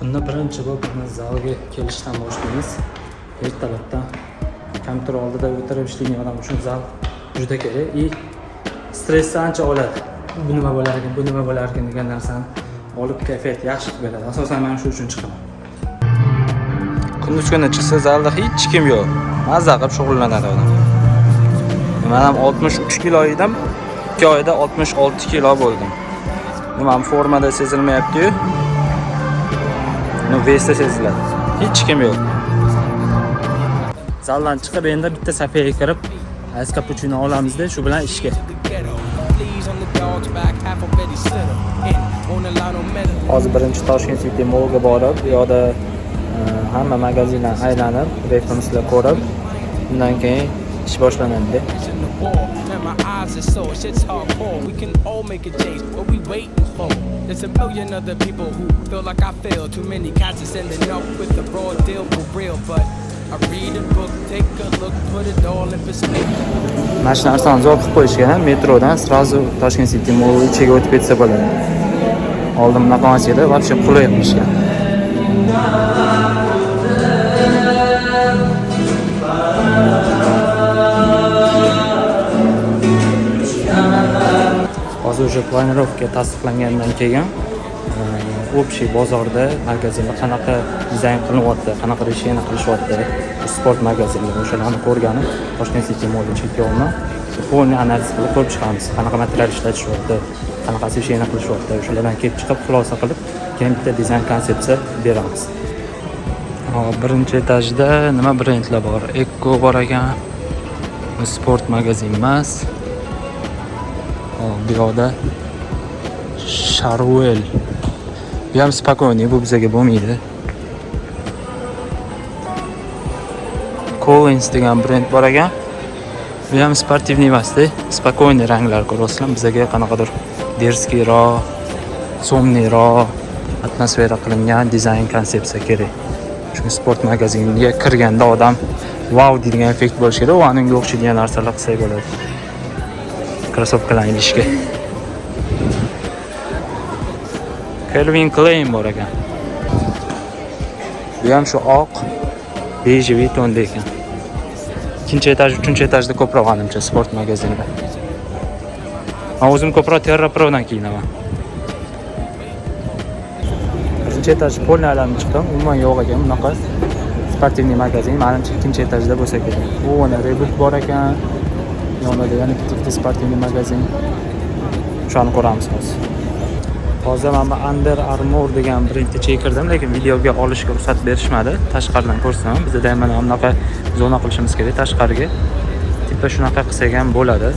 Kunni birinchi bo'lib zalga kelishdan boshlaymiz. Ertalabdan kompyuter oldida o'tirib ishlagan odam uchun zal juda kerak. Stressni ancha oladi. Bu nima bo'lar ekan, bu nima bo'lar ekan degan narsani olib kayfiyat yaxshi qilib beradi. Asosan men shu uchun chiqaman. Kunduz kuni chiqsa zalda hech kim yo'q. Mazza qilib shug'ullanadi odam. Men ham 63 kilo edim. 2 oyda 66 kilo bo'ldim. Nima formada sezilmayapti-yu. Vesda seziladi. Hech kim yo'q. Zaldan chiqib endi bitta safiyaga kirib, ice cappuccino olamizda, shu bilan ishga. Hozir birinchi Toshkent City Mallga borib, bu yoqda hamma magazinlarni aylanib, referenslar ko'rib, undan keyin ish boshlanadi. My eyes are so shit's hardcore. We can all make a change. What we waiting for? There's a million other people who feel like I fail. Too many guys are sending up with the raw deal for real. But I read a book, take a look, put it all in perspective. Mashina arzon zo'r qilib qo'yishgan, metrodan srazu Toshkent City Mall ichiga o'tib ketsa bo'ladi. Oldin bunaqa emas edi, вообще qulay qilishgan. Hozir o'sha planirovka tasdiqlangandan keyin общий bozorda magazinda qanaqa dizayn qilinyapti, qanaqa resheni qilishyapti, sport magazinlar o'shalarni ko'rganim Toshkent City Mall chekiyolni polni analiz qilib ko'rib chiqamiz. Qanaqa material ishlatishyapti, qanaqa resheni qilishyapti, o'shalardan kelib chiqib xulosa qilib keyin bitta dizayn konsepsiya beramiz. Birinchi etajda nima brendlar bor? Eko bor ekan. Sport magazin emas. Bu yoqda Sharuel. Bu ham spokojniy, bu bizga bo'lmaydi. Collins degan brend bor ekan. Bu ham sportivniy emas-da, spokojniy ranglar ko'rasizlar. Bizga qanaqadir derskiyroq, somniyroq atmosfera qilingan dizayn konsepsiya kerak. Chunki sport magaziniga kirganda odam wow degan effekt bo'lishi kerak, va unga o'xshaydigan narsalar qilsak bo'ladi. Krossovkalarni ishga. Calvin Klein bor ekan. Bu ham shu oq bejeviy tonda ekan. Ikkinchi etaj, uchinchi etajda ko'proq menimcha sport magazinida. Men o'zim ko'proq Terra Prodan kiyinaman. Birinchi etaj polni aylanib chiqdim. Umuman yo'q ekan bunaqa sportivniy magazin. Menimcha ikkinchi etajda bo'lsa kerak. U ona Reebok bor ekan. Yonida yana bitta sportivniy magazin. Shuni ko'ramiz hozir. Hozir men Under Armour degan brendga chekirdim, lekin videoga olishga ruxsat berishmadi. Tashqaridan ko'rsam, bizda ham mana bunaqa zona qilishimiz kerak tashqariga. Tipda shunaqa qilsak ham bo'ladi.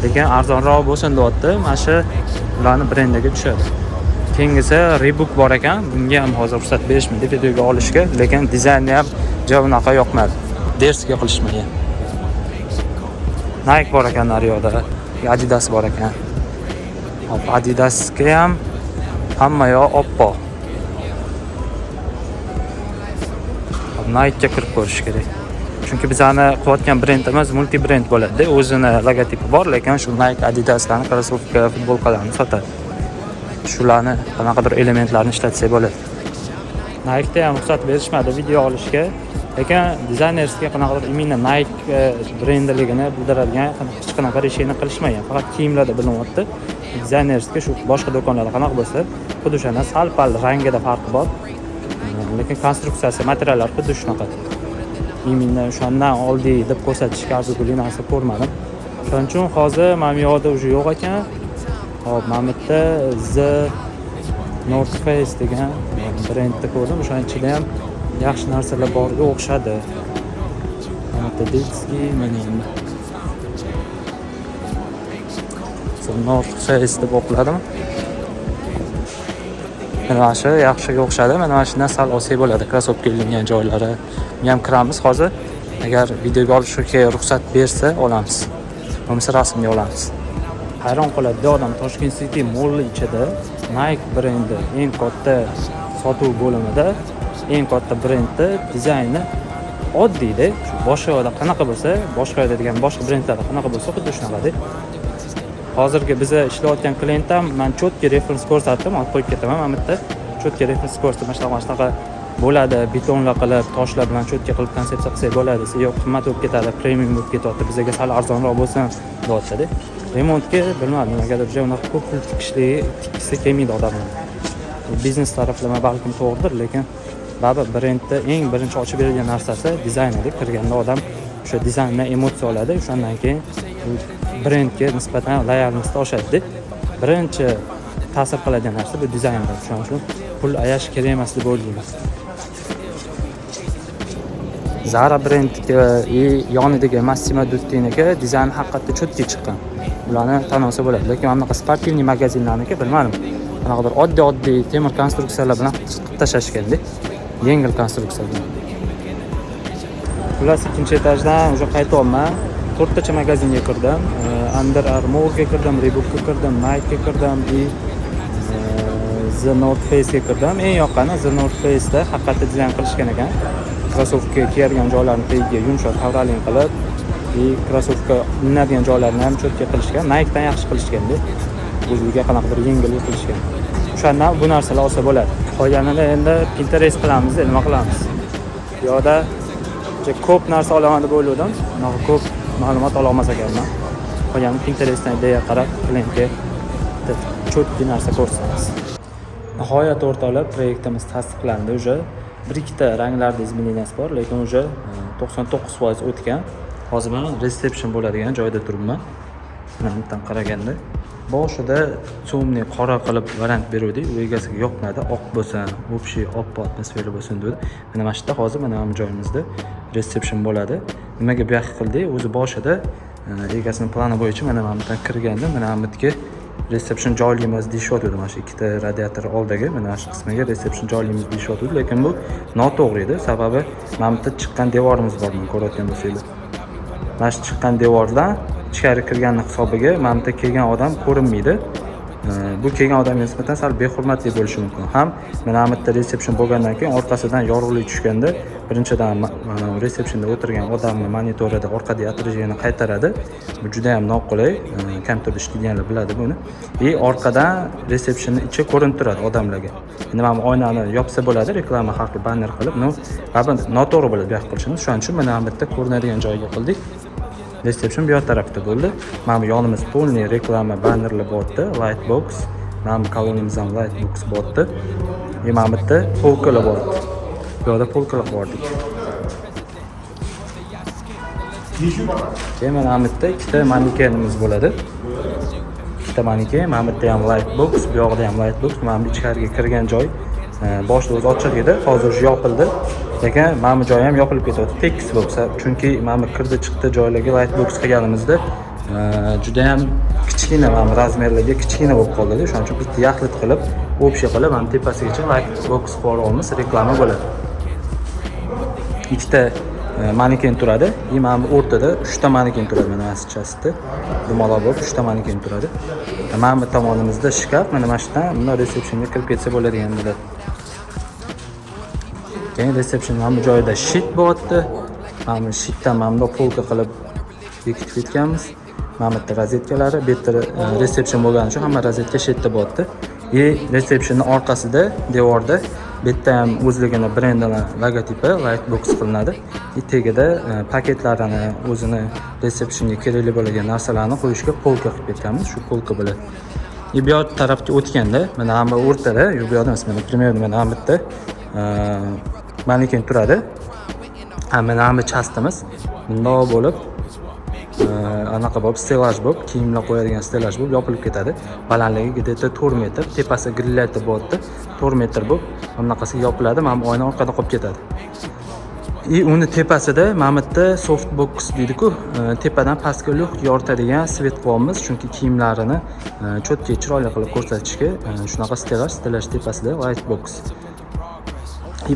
Lekin arzonroq bo'lsin deyapti. Mana shu ularning brendiga tushadi. Keyingisi Reebok bor ekan. Bunga ham hozir ruxsat berishmadi videoga olishga, lekin dizayni ham javnaqa yoqmadi. Dersiga qilishmagan. Nike bor ekan naryoqda, Adidas bor ekan. Adidasga ham hamma yoq oppoq. Nike'ga kirib ko'rish kerak. Chunki bizani qilayotgan brendimiz multi brend bo'ladi. O'zini logotipi bor, lekin shu Nike, Adidaslarning krossovka, futbolkalarini sotadi. Shularni qanaqadir elementlarni ishlatsak bo'ladi. Nike'da ham ruxsat berishmadi video olishga. Lekin dizaynerga qanaqadir imенно Nike brendiligini bildiradigan hech qanaqa resheni qilishmagan. Faqat kiyimlarda bilinyapti. Dizaynerga shu boshqa do'konlarda qanaqa bo'lsa, xuddi o'shanda sal-pal rangida farqi bor. Lekin konstruksiyasi, materiallar xuddi shunaqa. Imенно o'shandan oldi deb ko'rsatishga arzigulik narsa ko'rmadim. Shuning uchun hozir men yoqda уже yo'q ekan. Hop, men bitta The North Face degan brendni ko'rdim. O'shaning ichida ham yaxshi narsalar borga o'xshadi. Mana Dilski, mana North Face deb o'qiladim. Mana shu yaxshiga o'xshadi. Mana shundan sal olsak bo'ladi. Krossovka ilingan joylari. Men ham kiramiz hozir. Agar videoga olishga ruxsat bersa, olamiz. Bo'lmasa rasmga olamiz. Hayron qoladi odam Toshkent City Mall ichida Nike brendi eng katta sotuv bo'limida eng katta brendni dizayni oddiyda, boshqa yoqda qanaqa bo'lsa, boshqa yoqda degan boshqa brendlarda qanaqa bo'lsa, xuddi shunaqada. Hozirgi biz ishlayotgan klientdan men chotki referens ko'rsatdim, olib qo'yib ketaman. Mana bitta cho'tka referens ko'rsatib mana shunaqa bo'ladi, betonlar qilib, toshlar bilan cho'tka qilib konsepsiya qilsak bo'ladi desa, yo'q, qimmat bo'lib ketadi, premium bo'lib ketyapti, bizga sal arzonroq bo'lsin deyapti-da. Remontga bilmadim, negadir unaqa ko'p pul tikishsa kelmaydi odamlar. Biznes taraflama balkim to'g'ridir, lekin baribir brendda eng birinchi ochib berilgan narsasi dizayn edi. Kirganda odam o'sha dizayndan emotsiya oladi, o'shandan keyin brendga nisbatan loyalnosti oshadi. Birinchi ta'sir qiladigan narsa bu dizayndir. Shuning uchun pul ayash kerak emas deb o'ylayman. Zara brendiga yonidagi Massimo Dutti'niki dizayn haqiqatda cho'tki chiqqan. Ularni tan olsa bo'ladi, lekin mana bunaqa sportivniy magazinlarniki bilmadim. Qanaqadir oddiy temir konstruksiyalar bilan qilib tashlashganda, yengil konstruksiya bilan. Xullas ikkinchi etajdan o'sha qaytyapman. 4 tacha magazinga kirdim. Under Armourga kirdim, Reebokga kirdim, Nike'ga kirdim, The North Face'ga kirdim. Eng yoqqani The North Face'da haqiqatda dizayn qilishgan ekan. Krossovka kiyadigan joylarni tagiga yumshoq havraling qilib, krossovka minadigan joylarni ham cho'tka qilishgan. Nike'dan yaxshi qilishganda, o'ziga qanaqadir yengil qilishgan. O'shandan bu narsalar olsa bo'ladi. Qolganini endi Pinterest qilamiz, nima qilamiz? Bu yoqda ko'p narsa olaman deb o'yladim. Mana ko'p ma'lumot ola olmas ekanman. Qolganini Pinterestdan ideya qarab, klientga cho'tki narsa ko'rsatamiz. Nihoyat o'rtoqlar, proyektimiz tasdiqlandi. Уже bir-ikkita ranglarda izminiyasi bor, lekin уже 99% o'tgan. Hozir men reception bo'ladigan joyda turibman. Bundan qaraganda boshida so'mni qora qilib variant beruvdik, u egasiga yoqmadi, oq bo'lsin, общий oppoq atmosfera bo'lsin dedi. Mana mana shu yerda hozir mana ham joyimizda reception bo'ladi. Nimaga bu yoqqa qildik? O'zi boshida egasining plani bo'yicha mana bundan kirganda mana bu yerga reception joylaymiz deyishayotdi. Mana shu ikkita radiator oldagi mana shu qismiga reception joylaymiz deyishayotdi, lekin bu noto'g'ri edi. Sababi mana bu chiqqan devorimiz bor, buni ko'rayotgan bo'lsangiz. Mana shu chiqqan devordan ichkari kirganning hisobiga mana bu kelgan odam ko'rinmaydi. Bu kelgan odamga nisbatan sal behurmatli bo'lishi mumkin. Ham mana bu yerda reception bo'lgandan keyin orqasidan yorug'lik tushganda birinchidan mana receptionda o'tirgan odamning monitorida orqadagi отражение qaytaradi. Bu juda ham noqulay. Kompyuterda ishlaydiganlar biladi buni. Orqadan receptionning ichi ko'rinib turadi odamlarga. Endi mana bu oynani yopsa bo'ladi, reklama haqli banner qilib, noto'g'ri bo'ladi bu yoq qilishimiz. Shuning uchun mana bu yerda ko'rinadigan joyga qildik. Reception bu yoq tarafda bo'ldi. Mana bu yonimiz polniy reklama bannerlar bordi, lightbox. Mana bu kolonimiz ham lightbox bordi. Mana bu yerda polkalar bordi. Bu yerda polkalar bordi. Keyin mana bu yerda ikkita manekenimiz bo'ladi. Ikkita maneken, mana bu yerda ham lightbox, bu yoqda ham lightbox. Mana bu ichkariga kirgan joy boshida o'zi ochiq edi, hozir yopildi. Lekin mana bu joy ham yopilib ketyapti, tekis bo'lsa, chunki mana bu kirdi chiqdi joylarga lightbox qilganimizda juda ham kichkina, mana bu razmerlarga kichkina bo'lib qoldi. Shuning uchun bitta yaxlit qilib, общий qilib, mana tepasigacha lightbox qilib reklama bo'ladi. Ikkita maneken turadi. Mana bu o'rtada 3 ta maneken turadi, mana bu chastda. Dumaloq bo'lib 3 ta maneken turadi. Mana bu tomonimizda shkaf, mana shu yerdan bunda resepsiyonga kirib ketsa bo'ladigan bo'ladi. Keyin resepsiyon mana bu joyda shit bo'lyapti. Mana bu shitdan mana bu polka qilib bekitib ketganmiz. Mana bu yerda rozetkalari, bu yerda resepsiyon bo'lgani uchun hamma rozetka shitda bo'lyapti. Resepsiyonning orqasida devorda bu yerda ham o'zligini brendining logotipi lightbox qilinadi. Tagida paketlarini, o'zini resepsiyonga kerakli bo'lgan narsalarni qo'yishga polka qilib ketganmiz. Shu polka bilan. Bu yoq tarafga o'tganda mana bu o'rtada, bu yoqdan mana примерно mana bu yerda maneken turadi. Mana bu chastimiz bundoq bo'lib anaqa bo'lib stelaj bo'lib, kiyimlar qo'yadigan stelaj bo'lib yopilib ketadi. Balandligi где-то 4 metr, tepasi grillati bo'lyapti. 4 metr bo'lib, bunaqasi yopiladi, mana bu oyna orqada qolib ketadi. Uni tepasida mana bu yerda softbox deydi-ku, tepadan pastga lux yoritadigan svet qo'yamiz, chunki kiyimlarini cho'tka chiroyli qilib ko'rsatishga shunaqa stelaj tepasida lightbox.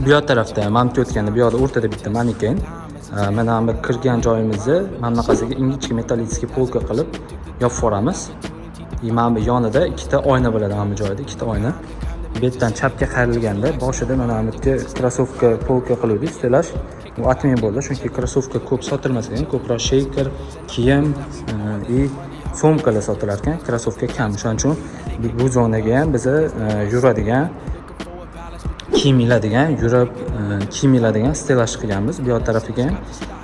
Bu yoq tarafda mana bu o'tganda bu yoqda o'rtada bitta maneken. Mana bu kirgan joyimizni mana bunaqasiga ingichka metallический polka qilib yopib yuboramiz. Mana bu yonida ikkita oyna bo'ladi, mana bu joyda ikkita oyna. Bu yerdan chapga qayrilganda boshida mana bu yerga krossovka polka qiluvdik, stelaj. Bu atmen bo'ldi, chunki krossovka ko'p sotilmas ekan, ko'proq shaker, kiyim so'mkalar sotilar ekan, krossovka kam. Shuning uchun bu zonaga ham biz yuradigan kiyim iladigan, yurib kiyim iladigan stelaj qilganmiz. Bu yoq tarafiga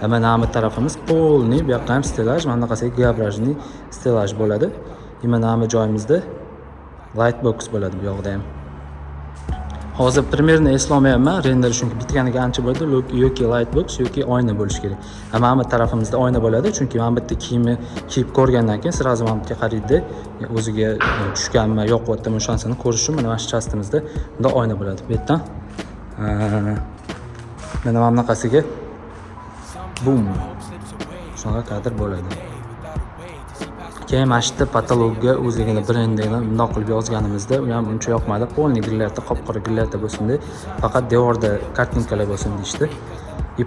ham mana bu tarafimiz polni, bu yoqqa ham stelaj, mana bunaqasi geobrajniy stelaj bo'ladi. Mana bu joyimizda lightbox bo'ladi bu yoqda ham. Hozir primerni eslolmayapman, render chunki bitganiga ancha bo'ldi, yoki lightbox yoki oyna bo'lishi kerak. Mana bu tarafimizda oyna bo'ladi, chunki mana bu yerda kiyimni kiyib ko'rgandan keyin sразу mana bu yerga qaraydi, o'ziga tushganmi, yo'qmi, o'shansini ko'rish uchun mana shu chastimizda bunda oyna bo'ladi. Bu yerdan mana bunaqasiga bum. Shunaqa kadr bo'ladi. Keyin mana shu patologga o'zligini brendini bundoq qilib yozganimizda, u ham uncha yoqmadi. Polni gillarda, qop-qora gillarda bo'lsin deb, faqat devorda kartinkalar bo'lsin deyishdi.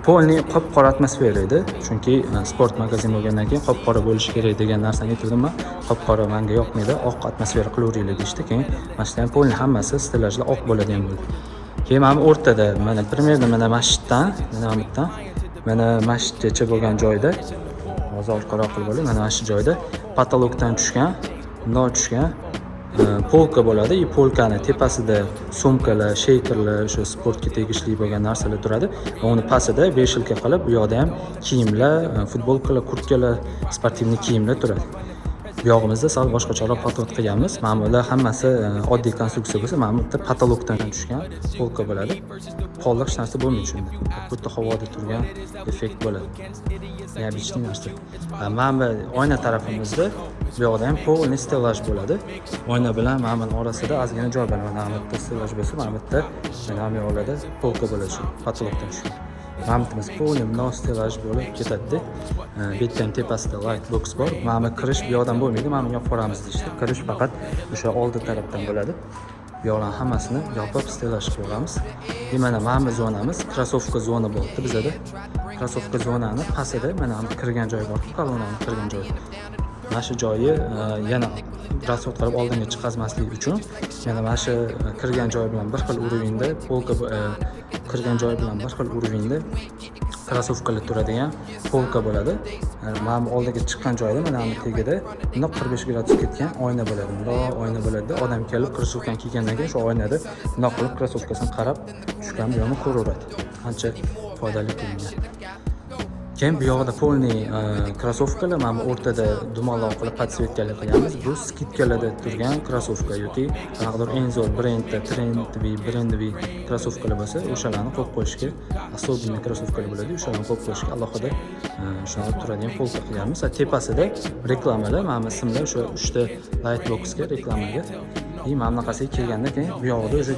Polni qop-qora atmosfera edi, chunki sport magazin bo'lgandan keyin qop-qora bo'lishi kerak degan narsani aytdim men. Qop-qora menga yoqmaydi, oq atmosfera qilaveringlar deyishdi. Keyin mana shu ham polni hammasi stelajlar oq bo'ladigan bo'ldi. Keyin mana o'rtada mana primerda mana masjiddan, mana masjidgacha bo'lgan joyda hozir orqaroq qilib olay. Mana shu joyda patologdan tushgan, bundoq tushgan polka bo'ladi. Polkani tepasida sumkalar, sheykerlar, o'sha sportga tegishli bo'lgan narsalar turadi. Va uni pastida beshilka qilib, bu yoqda ham kiyimlar, futbolkalar, kurtkalar, sportivniy kiyimlar turadi. Bu yog'imizda sal boshqacharoq patolog qilganmiz. Mana bular hammasi oddiy konstruksiya bo'lsa, mana bu yerda patologdan tushgan polka bo'ladi. Polda hech narsa bo'lmaydi shunda. Bu yerda havoda turgan effekt bo'ladi. Neobычный narsa. Mana bu oyna tarafimizda bu yoqda ham polni stelaj bo'ladi. Oyna bilan mana bu orasida ozgina joy bor. Mana bu yerda stelaj bo'lsa, mana bu yerda mana bu yoqda polka bo'ladi shu patologdan tushgan. Mamtimiz polni bundoq stelaj bo'lib ketadi. Betdan tepasida light box bor. Mana bu kirish bu yoqdan bo'lmaydi, mana bu yoqqa boramiz deyishdi. Kirish faqat o'sha oldi tarafdan bo'ladi. Bu yoqlarni hammasini yopib stelaj qilib olamiz. Mana bu zonamiz, krossovka zona bo'ldi bizda. Krossovka zonani pastida mana bu kirgan joy bor, kolonnaning kirgan joyi. Mana shu joyi yana krossovka qilib oldinga chiqazmaslik uchun mana shu kirgan joy bilan bir xil urovingda polka kirgan joy bilan bir xil urovingda krossovkalar turadigan polka bo'ladi. Mana bu oldiga chiqqan joyda mana bu tagida bundoq 45 gradus ketgan oyna bo'ladi. Bundoq oyna bo'ladi. Odam kelib krossovkani kiygandan keyin shu oynada bundoq qilib krossovkasini qarab tushgan bu yo'lni ko'raveradi. Qancha foydali qilingan. Keyin bu yoqda polni krossovkalar, mana bu o'rtada dumaloq qilib podsvetkalar qilganmiz. Bu skidkalarda turgan krossovka yoki qanaqadir eng zo'r brendda, brendviy krossovkalar bo'lsa, o'shalarni qo'yib qo'yishga, особенный krossovkalar bo'ladi, o'shalarni qo'yib qo'yishga alohida shunaqa turadigan polka qilganmiz. Va tepasida reklamalar, mana bu ismlar o'sha 3 ta lightboxga reklamaga. Mana bunaqasiga kelgandan keyin bu yoqda o'sha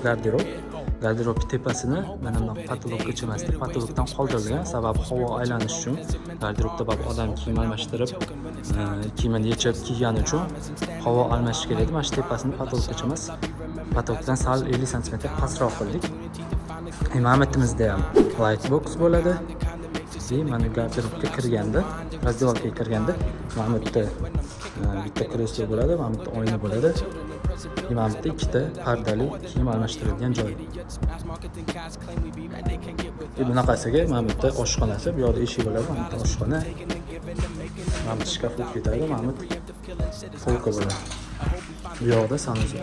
garderob tepasini mana bundoq patologgacha emas, patologdan qoldirilgan, sababi havo aylanish uchun. Garderobda bab odam kiyim almashtirib, kiyimini yechib kiygani uchun havo almashish kerak. Mana shu tepasini patologgacha emas, patologdan sal 50 sm pastroq qildik. Imamiyatimizda ham lightbox bo'ladi. Mana garderobga kirganda, razdevalkaga kirganda mana bu yerda bitta kreslo bo'ladi, mana bu yerda oyna bo'ladi. Mana bu yerda ikkita pardali kiyim almashtiradigan joy. Bunaqasiga mana bu yerda oshxonasi, bu yoqda eshik bo'ladi, mana bu yerda oshxona. Mana bu shkaf ketadi, mana bu polka bo'ladi. Bu yoqda sanuzor.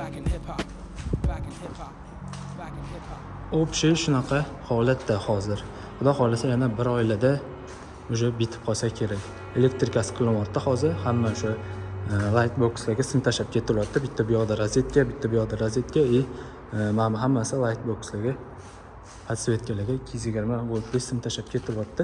Общий shunaqa holatda hozir. Xudo xolasa yana bir oylada уже bitib qolsa kerak. Elektrikasi qilinyapti hozir, hamma o'sha lightboxlarga sim tashab ketilyapti. Bitta bu yoqda rozetka, bitta bu yoqda rozetka, mana hammasi lightboxlarga, podsvetkalarga 220 voltli sim tashab ketilyapti.